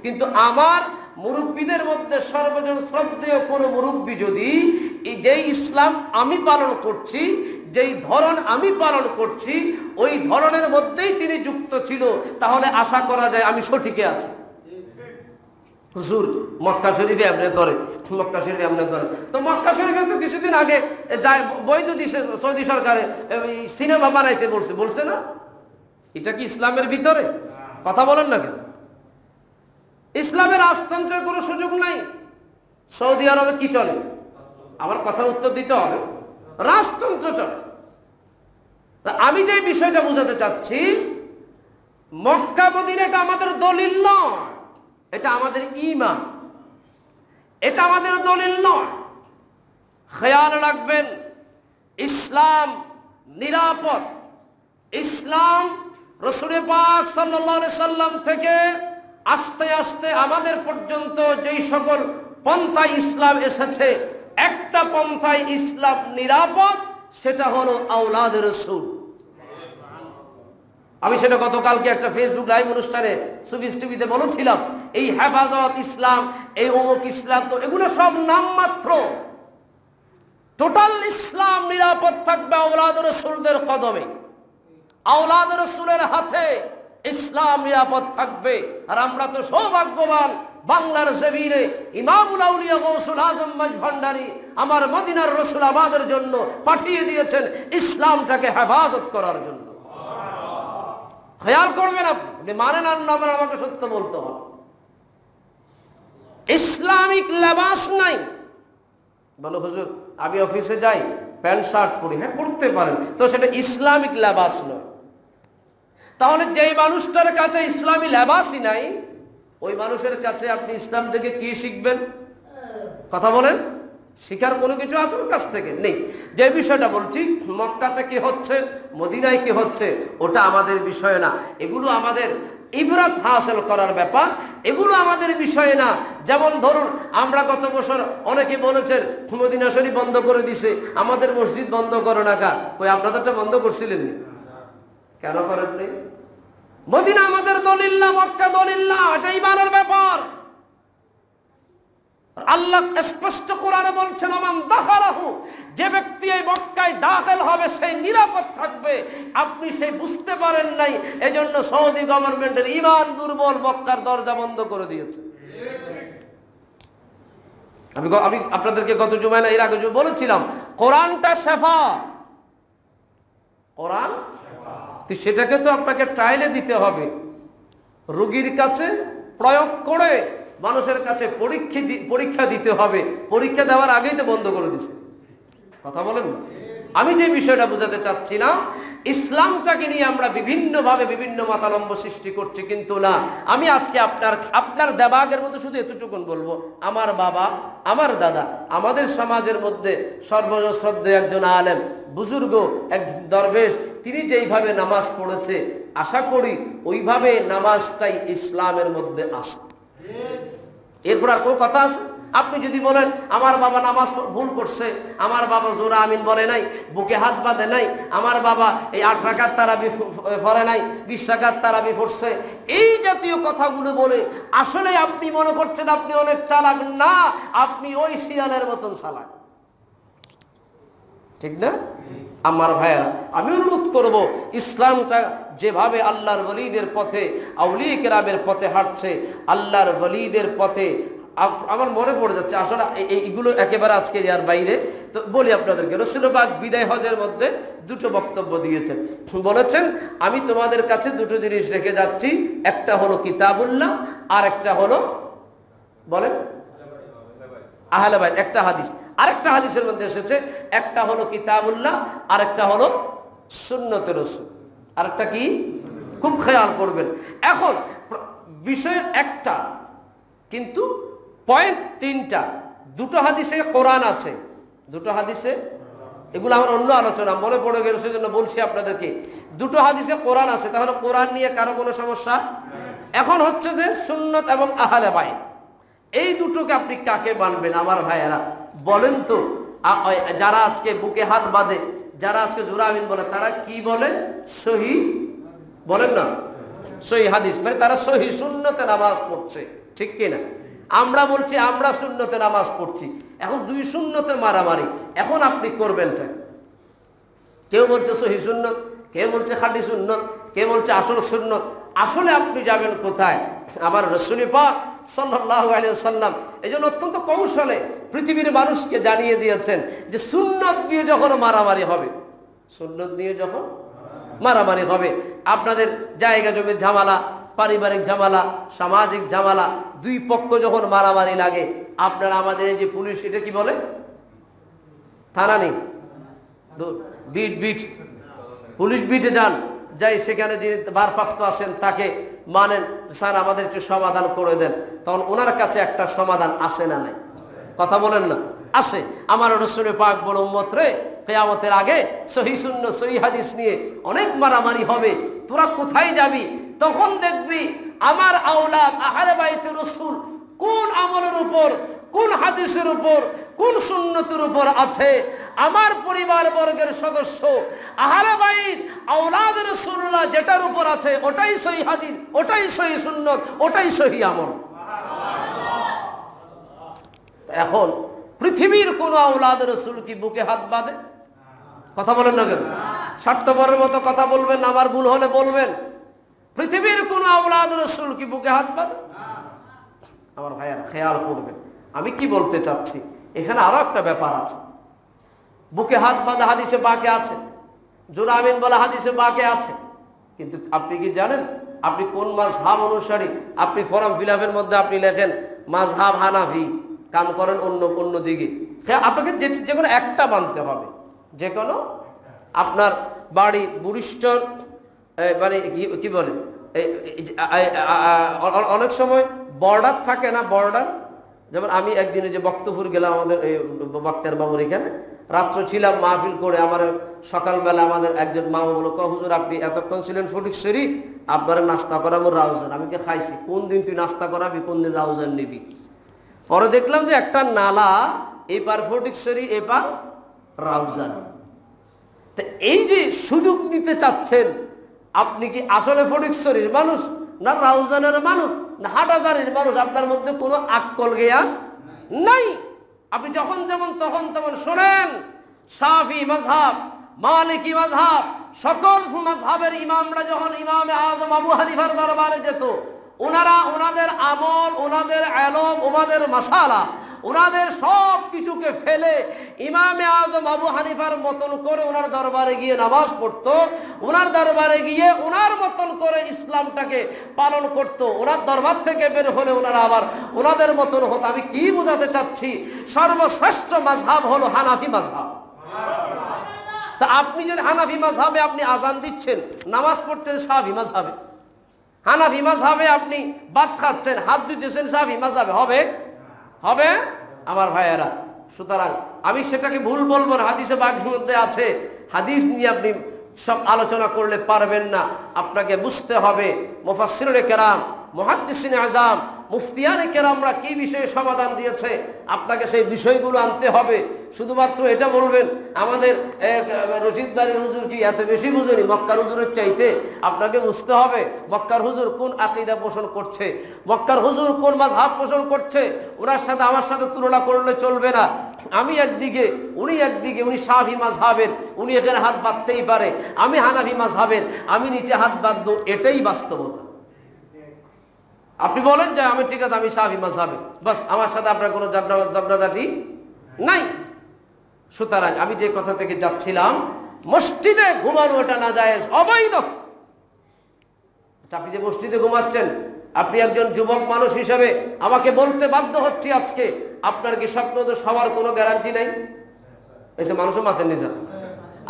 কিন্তু আমার মুরব্বীদের মধ্যে সর্বজন শ্রদ্ধেয় কোনো মুরব্বী যদি যেই ইসলাম আমি পালন করছি, যেই ধরন আমি পালন করছি ওই ধরনের মধ্যেই তিনি যুক্ত ছিল, তাহলে আশা করা যায় আমি সঠিকে আছি। হুজুর মক্কা শরীফে এমনি করে, মক্কা শরীফে এমনি করে, তো মক্কা শরীফে তো কিছুদিন আগে যায় বৈধ দিছে সৌদি সরকারে, সিনেমা বানাইতে বলছে না? এটা কি ইসলামের ভিতরে? কথা বলেন না কেন? ইসলামের রাজতন্ত্রের কোনো সুযোগ নাই। সৌদি আরবে কি চলে? আমার কথার উত্তর দিতে হবে। রাজতন্ত্র চলে। আমি যে বিষয়টা বোঝাতে চাচ্ছি, মক্কা মদিনা এটা আমাদের দলিল নয়, এটা আমাদের ঈমান, এটা আমাদের দলিল নয়। খেয়াল রাখবেন, ইসলাম নিরাপদ। ইসলাম রাসূল পাক সাল্লাল্লাহু আলাইহি সাল্লাম থেকে আস্তে আস্তে আমাদের পর্যন্ত যেই সকল পন্থায় ইসলাম এসেছে, একটা পন্থায় ইসলাম নিরাপদ, সেটা হলো আওলাদ রাসূল। আমি সেটা গতকালকে একটা ফেসবুক লাইভ অনুষ্ঠানে সুফিস টিভিতে বলেছিলাম, এই হেফাজত ইসলাম, এই অমুক ইসলাম, তো এগুলো সব নাম মাত্র। টোটাল ইসলাম নিরাপদ থাকবে আওলাদ রাসূলদের কদমে, আওলাদ রাসূলের হাতে ইসলাম নিরাপদ থাকবে। আর আমরা তো সৌভাগ্যবান, বাংলার জমিনে ইমামুল আউলিয়া গৌসুল আজম ভান্ডারী আমার মদিনার রাসূল আমাদের জন্য পাঠিয়ে দিয়েছেন ইসলামটাকে হেফাজত করার জন্য। খেয়াল করবেন, আপনি মানেন আর না মানেন, আমাকে সত্য বলতে হবে। ইসলামিক লেবাস নাই। বলো হুজুর আমি অফিসে যাই প্যান্ট শার্ট পরি, হ্যাঁ পড়তে পারেন, তো সেটা ইসলামিক লেবাস নয়। তাহলে যেই মানুষটার কাছে ইসলামী লেবাসই নাই, ওই মানুষের কাছে আপনি ইসলাম থেকে কি শিখবেন? কথা বলেন, শিখার কোনো কিছু আছে ওর কাছ থেকে? নেই। যে বিষয়টা বলছি, মক্কাতে কি হচ্ছে, মদিনায় কি হচ্ছে, ওটা আমাদের বিষয় না। এগুলো আমাদের ইবরাত হাসিল করার ব্যাপার, এগুলো আমাদের বিষয় না। যেমন ধরুন, আমরা গত বছর অনেকে বলেছেন মদিনা শরীফ বন্ধ করে দিছে, আমাদের মসজিদ বন্ধ করো না কা। ওই আপনাদেরটা বন্ধ করছিলেন নি? কেন করেননি? মদিনা আমাদের দলিল না, মক্কা দলিল না, এটা ঈমানের ব্যাপার। আল্লাহ স্পষ্ট কোরআনে বলছেন, ওমান দাখালাহু, যে ব্যক্তি এই মক্কায় দাখিল হবে সেই নিরাপদ থাকবে। আপনি সেই বুঝতে পারেন নাই, এজন্য সৌদি গভর্নমেন্টের ঈমান দুর্বল, মক্কার দরজা বন্ধ করে দিয়েছে। আমি আপনাদেরকে গত জুমায় না এর আগে বলেছিলাম, কোরআনটা শেফা, কোরআন সেটাকে তো আপনাকে ট্রায়ালে দিতে হবে, রোগীর কাছে প্রয়োগ করে মানুষের কাছে পরীক্ষা দিতে হবে। পরীক্ষা দেওয়ার আগেই তো বন্ধ করে দিছে। কথা বলেন না? আমি যে বিষয়টা বোঝাতে চাচ্ছি না, ইসলামটাকে নিয়ে আমরা বিভিন্নভাবে বিভিন্ন মতালম্ব সৃষ্টি করছি, কিন্তু না। আমি আজকে আপনার দেবাগের মধ্যে শুধু এতটুকুন বলবো, আমার বাবা, আমার দাদা, আমাদের সমাজের মধ্যে সর্বশ্রদ্ধেয় একজন আলেম, বুজুর্গ, এক দরবেশ, তিনি যেইভাবে নামাজ পড়েছে, আশা করি ওইভাবে নামাজটাই ইসলামের মধ্যে আসে। এরপর আর কোনো কথা আছে? আপনি যদি বলেন আমার বাবা নামাজ ভুল করছে, আমার বাবা জোরা আমিন বলে নাই, বুকে হাত বাঁধে নাই, আমার বাবা এই 8 রাকাত তারাবি পড়ে নাই, 20 রাকাত তারাবি পড়ছে, এই জাতীয় কথাগুলো বলে আসলে আপনি মনে করছেন আপনি অনেক চালাক। না, আপনি ওই শিয়ালের মতন চালাক, ঠিক না? আমার ভাইয়েরা, আমি অনুরোধ করব, ইসলামটা যেভাবে আল্লাহর ওলিদের পথে, আউলিয়া কেরামের পথে হাঁটছে, আল্লাহর ওলিদের পথে, আমার মনে পড়ে যাচ্ছে আসলে এইগুলো একেবারে আজকে এর বাইরে, তো বলি আপনাদেরকে। রাসূল পাক বিদায় হজের মধ্যে দুটো বক্তব্য দিয়েছেন। বলেছেন, আমি তোমাদের কাছে দুটো জিনিস রেখে যাচ্ছি, একটা হলো কিতাবুল্লাহ, আর একটা হলো বলেন আহলে বাইত। একটা হাদিস, আরেকটা হাদিসের মধ্যে এসেছে, একটা হলো কিতাবুল্লাহ, আরেকটা হলো সুন্নতে রাসূল। আরেকটা কি? খুব খেয়াল করবেন। এখন বিষয় একটা, কিন্তু পয়েন্ট 3টা। দুটো হাদিসে কোরআন আছে, দুটো হাদিসে, এগুলো আমার অন্য আলোচনা মনে পড়ে গেল, সেজন্য বলছি আপনাদেরকে। দুটো হাদিসে কোরআন আছে, তাহলে কোরআন নিয়ে কারো কোনো সমস্যা? এখন হচ্ছে যে সুন্নত এবং আহলে বাইত, এই দুটোকে আপনি কাকে মানবেন? আমার ভাইয়েরা বলেন তো, যারা আজকে বুকে হাত বাঁধে, যারা আজকে জোরা আমিন বলে, তারা কি বলে? সহি, বলেন না, সহি হাদিস, মানে তারা সহি সুন্নতে নামাজ পড়ছে, ঠিক কিনা? আমরা বলছি আমরা সুন্নতে নামাজ পড়ছি। এখন দুই সুন্নতে মারামারি, এখন আপনি করবেন কেউ বলছে সহিহ সুন্নত, কেউ বলছে খাঁটি সুন্নত, কেউ বলছে আসল সুন্নত। আসলে আপনি যাবেন কোথায়? আমার রাসূল পাক সাল্লাল্লাহু আলাইহি ওয়াসাল্লাম এজন্য অত্যন্ত কৌশলে পৃথিবীর মানুষকে জানিয়ে দিয়েছেন যে সুন্নত নিয়ে যখন মারামারি হবে, সুন্নত নিয়ে যখন মারামারি হবে, আপনাদের জায়গা জমির ঝামেলা, পারিবারিক ঝামেলা, সামাজিক ঝামেলা, দুই পক্ষ যখন মারামারি লাগে, আপনারা আমাদের এই যে পুলিশ, এটা কি বলে, থানা নেই, বিট পুলিশ বিটে যান, যাই সেখানে যে ভারপ্রাপ্ত আছেন তাকে মানেন, স্যার আমাদের একটু সমাধান করে দেন, তখন ওনার কাছে একটা সমাধান আসে না নাই? কথা বলেন না, আসে। আমার রাসূল পাক বলে, উম্মত রে, কিয়ামতের আগে সহিহ সুন্নাহ সহিহ হাদিস নিয়ে অনেক মারামারি হবে, তোরা কোথায় যাবি? তখন দেখবি আমার আওলাদ আহলে বাইতে রাসূল কোন আমলের উপর, কোন হাদিসের উপর, কোন সুন্নতের উপর আছে, আমার পরিবার বর্গের সদস্য আহলে বাইত আওলাদ রাসূলুল্লাহ যেটার উপর আছে ওটাই সহিহ হাদিস, ওটাই সহিহ সুন্নত, ওটাই সহিহ আমল। এখন পৃথিবীর কোন আওলাদ রাসূল কি বুকে হাত বাঁধে? কথা বলেন না কেন? স্বার্থপরের মতো কথা বলবেন, আমার ভুল হলে বলবেন। পৃথিবীর কোন আওলাদ রাসূল কি বুকে হাত বাঁধে? আমার ভাইয়ারা খেয়াল করবেন, আমি কি বলতে চাচ্ছি, এখানে আরো একটা ব্যাপার আছে। বুকে হাত বাঁধা হাদিসে বাকে আছে, জোরে আমিন বলা হাদিসে বাকে আছে, কিন্তু আপনি কি জানেন আপনি কোন মাযহাব অনুসারী? আপনি ফর্ম ফিলআপের মধ্যে আপনি লেখেন মাযহাব হানাফি, কাম করেন অন্য দিকে। আপনাকে যে কোনো একটা মানতে হবে, যে কোনো। আপনার বাড়ি বুরিস্টর, মানে কি বলে, অনেক সময় বর্ডার থাকে না, বর্ডার। যেমন আমি একদিনে যে বক্তপুর গেলাম, আমাদের এই বক্তার বাবুর এখানে রাত্র ছিলাম মাহফিল করে। আমার সকালবেলা আমাদের একজন মামা বলো, হুজুর আপনি এতক্ষণ ছিলেন ফটিকছড়ি, আপনারা নাস্তা করাবো রাউজান। আমি কে খাইছি, কোন দিন তুই নাস্তা করাবি, কোন দিন রাউজান নিবি? পরে দেখলাম যে একটা নালা, এপার ফটিকছড়ি, এপার রাউজান। তো এই যে সুযোগ নিতে চাচ্ছেন, আপনি কি আসলে ফটিকছড়ির মানুষ, না রাউজানের মানুষ, না হাটহাজারীর মানুষ? আপনার মধ্যে কোনো আক্কল জ্ঞান নাই। আপনি যখন যেমন তখন তেমন শোনেন। শাফি মাযহাব, মালিকি মাযহাব, সকল মাযহাবের ইমামরা যখন ইমামে আযম আবু হানিফার দরবারে যেত, ওনারা ওনাদের আমল, ওনাদের ইলম, ওনাদের মাসালা, ওনাদের সব কিছুকে ফেলে ইমামে আযম আবু হানিফার মতন করে ওনার দরবারে গিয়ে নামাজ পড়তো, ওনার দরবারে গিয়ে ওনার মতন করে ইসলামটাকে পালন করত। ওনার দরবার থেকে বের হলে ওনারা আবার ওনাদের মতন হতো। আমি কি বোঝাতে চাচ্ছি, সর্বশ্রেষ্ঠ মাযহাব হলো হানাফি মাযহাব। তা আপনি যদি হানাফি মাযহাবে আপনি আজান দিচ্ছেন, নামাজ পড়ছেন শাফি মাযহাবে, হানাফি মাযহাবে আপনি ভাত খাচ্ছেন, হাত দিতেছেন শাফি মাযহাবে, হবে? হবে? আমার ভাইয়েরা, সুতরাং আমি সেটাকে ভুল বলবো না, হাদিসে বাগের মধ্যে আছে। হাদিস নিয়ে আপনি সব আলোচনা করলে পারবেন না, আপনাকে বুঝতে হবে মুফাসসিরুনে কেরাম, মুহাদ্দিসিনে আযম, মুফতিয়ানে কেরামরা কি বিষয়ে সমাধান দিয়েছে, আপনাকে সেই বিষয়গুলো আনতে হবে। শুধুমাত্র এটা বলবেন আমাদের রশিদ বাড়ির হুজুর কি এত বেশি বুঝেনি মক্কার হুজুরের চাইতে? আপনাকে বুঝতে হবে মক্কার হুজুর কোন আকীদা পোষণ করছে, মক্কার হুজুর কোন মাযহাব পোষণ করছে। ওনার সাথে আমার সাথে তুলনা করলে চলবে না। আমি একদিকে, উনি একদিকে। উনি শাফি মাযহাবের, উনি এখানে হাত বাঁধতেই পারে। আমি হানাফি মাযহাবের, আমি নিচে হাত বাঁধবো। এটাই বাস্তবতা। আপনি বলেন যে আমি ঠিক আছে, আমি শাফি মাযহাবে, বাস আমার সাথে আপনার কোনো ঝগড়াঝাটি নাই। সুতরাং আমি যে কথা থেকে যাচ্ছিলাম, মসজিদে ঘুমানো এটা নাজায়েজ, অবৈধ। আপনি যে মসজিদে ঘুমাচ্ছেন, আপনি একজন যুবক মানুষ হিসেবে আমাকে বলতে বাধ্য হচ্ছি আজকে, আপনার কি স্বপ্ন তো সবার কোনো গ্যারান্টি নাই? এসে মানুষও মাথায় নিয়ে যান।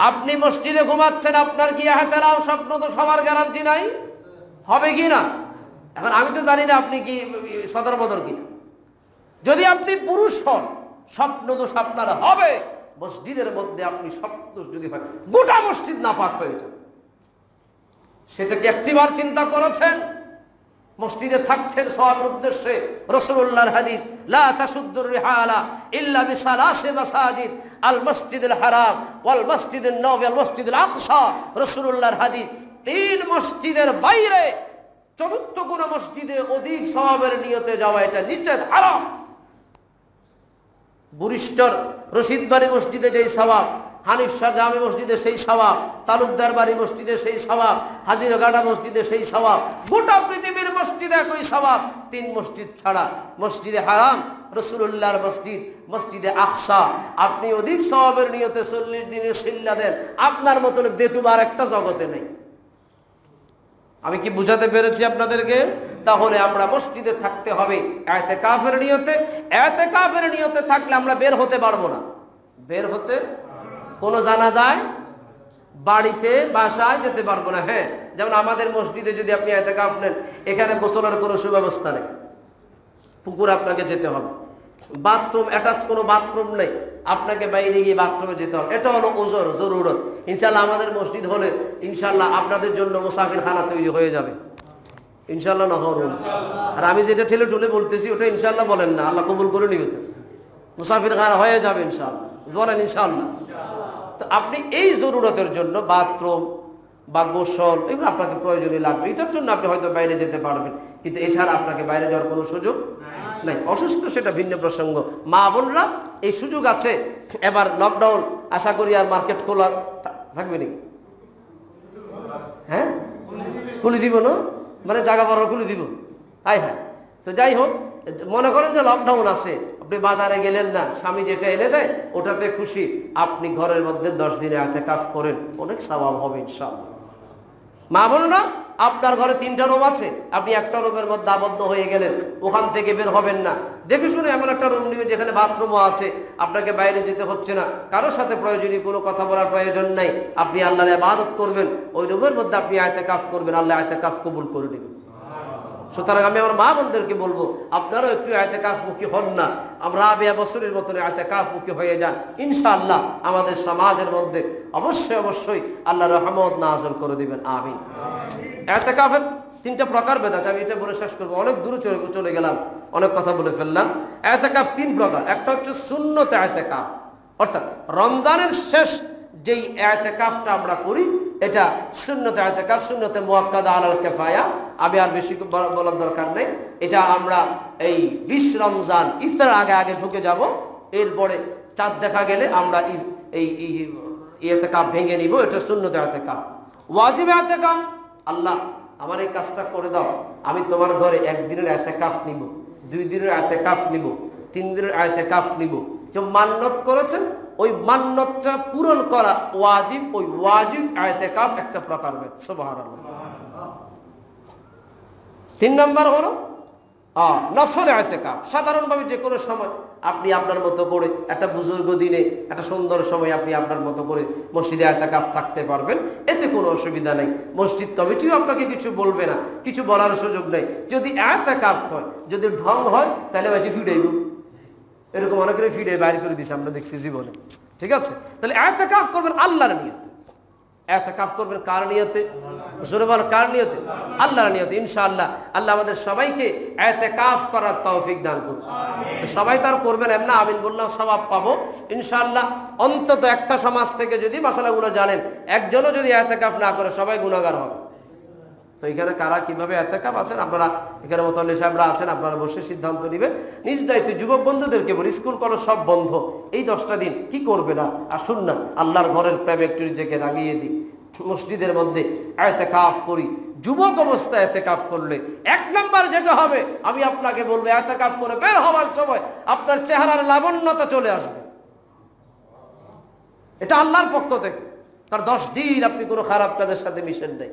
আপনি মসজিদে ঘুমাচ্ছেন, আপনার কি ইহতেরাম স্বপ্ন তো সবার গ্যারান্টি নাই? হবে কি না? এখন আমি তো জানি না আপনি কি সদর বদর কিনা। যদি আপনি পুরুষ হন, স্বপ্ন দোষ আপনার হবে। মসজিদের মধ্যে আপনি স্বপ্ন দোষ যদি হয়, গোটা মসজিদ নাপাক হয়ে যাবে। সেটা কি একটিবার চিন্তা করেছেন? মসজিদে থাকছেন সওয়াবের উদ্দেশ্যে। রাসূলুল্লাহর হাদিস, লা তাশুদ্দুর রিহালা ইল্লা বিসালাসি মাসাজিদ, আল মসজিদুল হারাম ওয়াল মসজিদুন নববী ওয়াল মসজিদুল আকসা। রাসূলুল্লাহর হাদিস, 3 মসজিদের বাইরে চতুর্থ কোন মসজিদে অধিক সওয়াবের নিয়তে যাওয়া এটা নিষেধ, হারাম। বুরিস্টর রশিদ বাড়ি মসজিদে যেই সওয়াব, হানিফ শাহ জামে মসজিদে সেই সওয়াব, তালুকদার বাড়ি মসজিদে সেই সওয়াব, হাজিরগাড়া মসজিদে সেই সওয়াব, গোটা পৃথিবীর মসজিদে একই সওয়াব। 3 মসজিদ ছাড়া মসজিদে হারাম, রাসূলুল্লাহর মসজিদ, মসজিদে আকসা, আপনি অধিক সওয়াবের নিয়তে 40 দিনের সিল্লা দেন, আপনার মতন বেতুবার একটা জগতে নেই। আমি কি বুঝাতে পেরেছি আপনাদেরকে? তাহলে আমরা মসজিদে থাকতে হবে ইতিকাফের নিয়তে। ইতিকাফের নিয়তে থাকলে আমরা বের হতে পারবো না। বের হতে কোনো জানাজায় বাড়িতে বাসায় যেতে পারবো না। হ্যাঁ, যেমন আমাদের মসজিদে যদি আপনি ইতিকাফ নেন, এখানে গোসলের কোনো সুব্যবস্থা নেই, পুকুর আপনাকে যেতে হবে। বাথরুম অ্যাটাচ কোনো বাথরুম নেই, আপনাকে বাইরে গিয়ে বাথরুমে যেতে হবে। এটা হলো ওজর, জরুরত। ইনশাল্লাহ আমাদের মসজিদ হলে ইনশাল্লাহ আপনাদের জন্য মুসাফির খানা তৈরি হয়ে যাবে ইনশাল্লাহ। নহরুন। আর আমি যেটা ঠেলে ঠুলে বলতেছি ওটা ইনশাল্লাহ বলেন না, আল্লাহ কবুল করে নিবে। তো মুসাফির খানা হয়ে যাবে ইনশাল্লাহ, বলেন ইনশাল্লাহ। তো আপনি এই জরুরতের জন্য বাথরুম বা গোসল এগুলো আপনাকে প্রয়োজনীয় লাগবে, এটার জন্য আপনি হয়তো বাইরে যেতে পারবেন, কিন্তু এছাড়া আপনাকে বাইরে যাওয়ার কোনো সুযোগ নাই। অসুস্থ সেটা ভিন্ন প্রসঙ্গ। মা বোনরা এই সুযোগ আছে। এবার লকডাউন, আশা করি আর মার্কেট খোলা থাকবে নাকি? হ্যাঁ, খুলে দিব না, মানে জায়গা বড় খুলে দিব। High high. তো যাই হোক, মনে করেন যে লকডাউন আছে, আপনি বাজারে গেলেন না, স্বামী যেটা এনে দেয় ওটাতে খুশি, আপনি ঘরের মধ্যে 10 দিনে ইতিকাফ করেন, অনেক সওয়াব হবে ইনশাআল্লাহ। মা বোনেরা, আপনার ঘরে 3টা রুম আছে, আপনি একটা রুমের মধ্যে আবদ্ধ হয়ে গেলেন, ওখান থেকে বের হবেন না। দেখে শুনে এমন একটা রুম নেবেন যেখানে বাথরুমও আছে, আপনাকে বাইরে যেতে হচ্ছে না, কারোর সাথে প্রয়োজনীয় কোনো কথা বলার প্রয়োজন নাই, আপনি আল্লাহর ইবাদত করবেন, ওই রুমের মধ্যে আপনি ইতিকাফ করবেন, আল্লাহ ইতিকাফ কবুল করে নেবেন। সুতরাং আমি আমার মা বোনদেরকে বলবো, আপনারাও একটু ইতিকাফ মুখী হন না, আমরা রাবিয়া বছরের মতন ইতিকাফ মুখী হয়ে যান, ইনশাআল্লাহ আমাদের সমাজের মধ্যে অবশ্যই অবশ্যই আল্লাহ রহমত নাযিল করে দিবেন। আমিন। ইতিকাফের 3টা প্রকার ভেদ আছে, আমি এটা বলে শেষ করবো, অনেক দূরে চলে গেলাম, অনেক কথা বলে ফেললাম। ইতিকাফ 3 প্রকার। একটা হচ্ছে সুন্নত ইতিকাফ, অর্থাৎ রমজানের শেষ যেই ইতিকাফটা আমরা করি এটা সুন্নতে ইতিকাফ, সুন্নতে মুআক্কাদা আলাল কিফায়া। আমি আর বেশি বলার দরকার নেই। এটা আমরা এই 20 রমজান ইফতারের আগে আগে ঢুকে যাব, এরপরে চাঁদ দেখা গেলে আমরা এই ইতিকাফ ভেঙে নিব। এটা সুন্নতে ইতিকাফ। ওয়াজিব ইতিকাফ, আল্লাহ আমার এই কাজটা করে দাও, আমি তোমার ঘরে 1 দিনের ইতিকাফ নিব, 2 দিনের ইতিকাফ নিব, 3 দিনের ইতিকাফ নিব। যে মান্নত করেছেন ওই মান্নতটা পূরণ করা ওয়াজিব। ওই ওয়াজিব ইতিকাফ একটা প্রকার। সুবহানাল্লাহ। 3 নম্বর হলো নফল ইতিকাফ। সাধারণভাবে যে কোনো সময় আপনি আপনার মতো করে একটা বুজুর্গ দিনে একটা সুন্দর সময় আপনি আপনার মতো করে মসজিদে ইতিকাফ থাকতে পারবেন, এতে কোনো অসুবিধা নেই। মসজিদ কমিটিও আপনাকে কিছু বলবে না, কিছু বলার সুযোগ নেই। যদি ইতিকাফ হয়, যদি ঢং হয়, তাহলে বেশি ফিরাইব। এরকম অনেকের ফিরে বাইরে করে দিয়েছে, আমরা দেখছি জীবনে। ঠিক আছে, তাহলে ইতিকাফ করবেন আল্লাহর নিয়তে। ইতিকাফ করবেন কার নিয়তে? জোরে বল, কার নিয়তে? আল্লাহর নিয়তে। ইনশাআল্লাহ আল্লাহ আমাদের সবাইকে ইতিকাফ করার তৌফিক দান করুন। তো সবাই তার করবেন এমন না, আমিন বললাম সওয়াব পাবো ইনশাআল্লাহ। অন্তত একটা সমাজ থেকে যদি মাসালাগুলো জানেন, একজনও যদি ইতিকাফ না করে, সবাই গুনাহগার হবে। তো এখানে কারা কিভাবে ইতিকাফ আছেন, আপনারা এখানে মুতাল্লি সাহেবরা আছেন, আপনারা বসে সিদ্ধান্ত নেবেন নিজ দায়িত্বে। যুবক বন্ধুদেরকে বলি, স্কুল কলেজ সব বন্ধ, এই 10টা দিন কি করবে না, আসুন না আল্লাহর ঘরের প্রেমে একটু নিজেকে রাঙিয়ে দিই, মসজিদের মধ্যে ইতিকাফ করি। যুবক অবস্থায় ইতিকাফ করলে 1 নাম্বার যেটা হবে, আমি আপনাকে বলবো, ইতিকাফ করে বের হওয়ার সময় আপনার চেহারার লাবণ্যতা চলে আসবে। এটা আল্লাহর পক্ষ থেকে। তার 10 দিন আপনি কোনো খারাপ কাজের সাথে মিশেন নাই,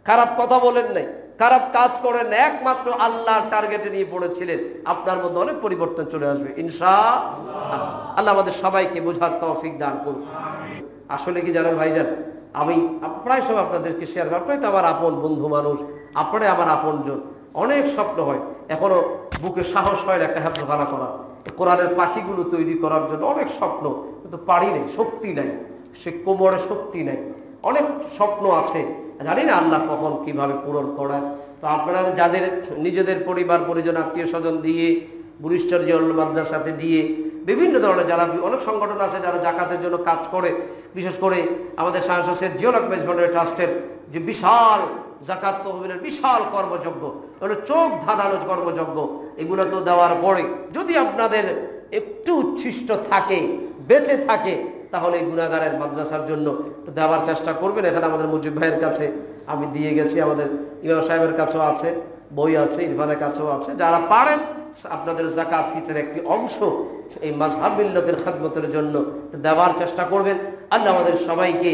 খারাপ কথা বলেন নাই, খারাপ কাজ করেন, একমাত্র আল্লাহর টার্গেটে নিয়ে পড়েছিলেন, আপনার মধ্যে অনেক পরিবর্তন চলে আসবে ইনশাআল্লাহ। আল্লাহ আমাদের সবাইকে বোঝার তৌফিক দান করুন। আসলে কি জানেন ভাইজান, আমি প্রায় সব আপনাদেরকে শেয়ার করি, আপনারাই তো আমার আপন বন্ধু মানুষ, আপনারাই আমার আপনজন। অনেক স্বপ্ন হয়, এখনো বুকে সাহস হয় একটা হেফজখানা করা, কোরআনের পাখিগুলো তৈরি করার জন্য অনেক স্বপ্ন, কিন্তু পারি নাই, শক্তি নাই, সে কোমরে শক্তি নাই। অনেক স্বপ্ন আছে, জানি না আল্লাহ কখন কিভাবে পূরণ করায়। তো আপনারা যাদের নিজেদের পরিবার পরিজন আত্মীয় স্বজন দিয়ে, বুরিশচর জিয়াউল মাদ্রাসাতে দিয়ে, বিভিন্ন ধরনের যারা অনেক সংগঠন আছে যারা জাকাতের জন্য কাজ করে, বিশেষ করে আমাদের শাহ সৈয়দ জিয়াউল হক মেজবান্ডারি ট্রাস্টের যে বিশাল জাকাত তহবিলের বিশাল কর্মযজ্ঞ, মানে চোখ ধাঁধানো কর্মযজ্ঞ, এগুলো তো দেওয়ার পরে যদি আপনাদের একটু উচ্ছিষ্ট থাকে, বেঁচে থাকে, তাহলে এই গুনাহগারের মাদ্রাসার জন্য দেওয়ার চেষ্টা করবেন। এখানে আমাদের মুজিব ভাইয়ের কাছে আমি দিয়ে গেছি, আমাদের ইমাম সাহেবের কাছেও আছে, বই আছে, ইরফানের কাছেও আছে। যারা পারেন আপনাদের যাকাত ফিতরের একটি অংশ এই মাযহাব মিল্লাতের খেদমতের জন্য দেওয়ার চেষ্টা করবেন। আল্লাহ আমাদের সবাইকে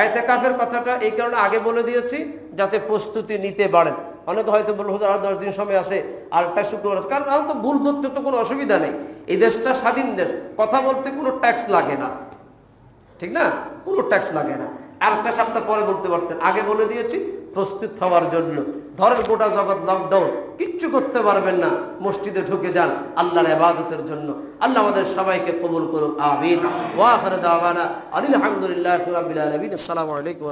ইতিকাফের কথাটা এই কারণে আগে বলে দিয়েছি যাতে প্রস্তুতি নিতে পারেন। অনেকে হয়তো বলল হুজুর আর 10 দিন সময় আছে, আর একটা শুক্রবার আছে, কারণ এখন তো ভুল করতে তো কোনো অসুবিধা নেই। এই দেশটা স্বাধীন দেশ, কথা বলতে কোনো ট্যাক্স লাগে না, ঠিক না? কোনো ট্যাক্স লাগে না। আর একটা সপ্তাহ পরে বলতে পারতেন, আগে বলে দিয়েছি প্রস্তুত হওয়ার জন্য। ধরেন গোটা জগৎ লকডাউন, কিচ্ছু করতে পারবেন না, মসজিদে ঢুকে যান আল্লাহর ইবাদতের জন্য। আল্লাহ আমাদের সবাইকে কবুল করুন, আমিন। ওয়া আখিরু দাওয়ানা আলহামদুলিল্লাহি রাব্বিল আলামিন। আসসালামু আলাইকুম।